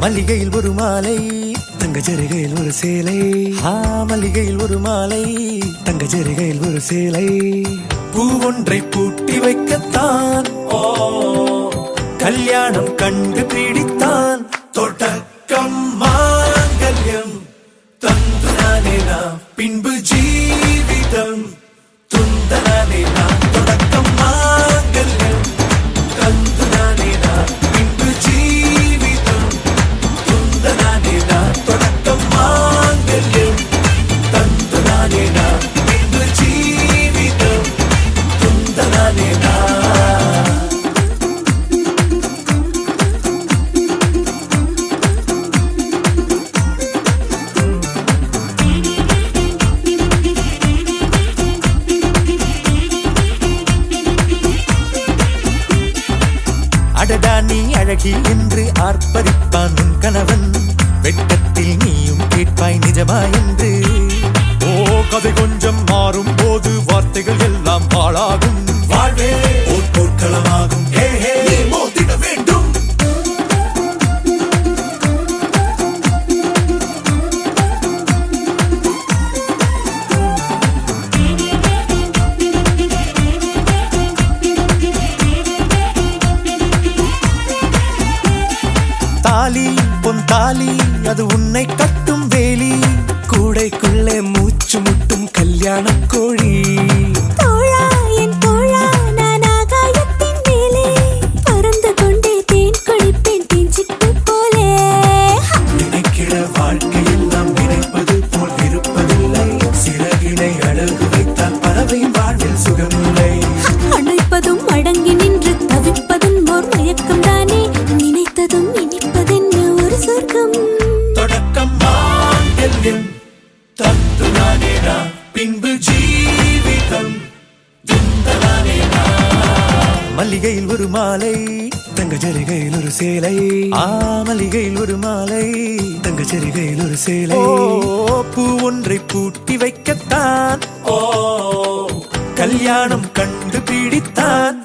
மல்லிகையில் ஒரு மாலை, தங்க ஜரிகையில் ஒரு சேலை. மல்லிகையில் ஒரு மாலை, தங்க ஜரிகையில் ஒரு சேலை. பூ ஒன்றை பூட்டி வைக்கத்தான் கல்யாணம் கண்டு பிடித்தான். தொடக்கம் மாங்கல்யம் தந்துனானே நாம், பின்பு ஜீவிதம் துந்தனானே நாம். தொடக்கம் மாங்கல்யம் தந்துனானே நாம், பின்பு ஜீவிதம் துந்தனானே நாம். தொடக்கம் மாங்கல்யம் தந்துனானே நாம், பின்பு ஜீவிதம் துந்தனானே நாம். அடடா நீ அழகி என்று ஆர்ப்பரிப்பான் உன் கணவன். வெட்டத்தில் நீயும் கேட்பாய் நிஜமா என்று. கதை கொஞ்சம் மாறும் போது வார்த்தைகள் எல்லாம் பாழாகும். வாழ்வே ஓர் போர்க்களமாகும். மோதிட வேண்டும். தாலி பொன் தாலி, அது உன்னை கட்டும் வேலி. கூடைக்குள்ளே மூச்சு முட்டும் கல்யாண கோழி. தோழா என் தோழா, நான் ஆகாயத்தின் மேலே பறந்து கொண்டே தேன் குடிப்பேன் தேஞ்சிட்டு போலே. நினைக்கிற வாழ்க்கையில் நாம் நினைப்பது போல் இருப்பதில்லை. சிறகினை அழகு வைத்தால் பறவையின் வாழ்வில் சுகமில்லை. அணைப்பதும் அடங்கி நின்று தவிப்பதும் ஓர் மயக்கம் தானே. நினைத்ததும் இனிப்பதென்ன ஒரு சொர்க்கம். தொடக்கம் மாங்கல்யம் தந்துனானே நாம், பின்பு ஜீவிதம் துந்தனானே நாம். மல்லிகையில் ஒரு மாலை, தங்க ஜரிகையில் ஒரு சேலை. மல்லிகையில் ஒரு மாலை, தங்க ஜரிகையில் ஒரு சேலை. பூ ஒன்றை பூட்டி வைக்கத்தான் கல்யாணம் கண்டு பிடித்தான்.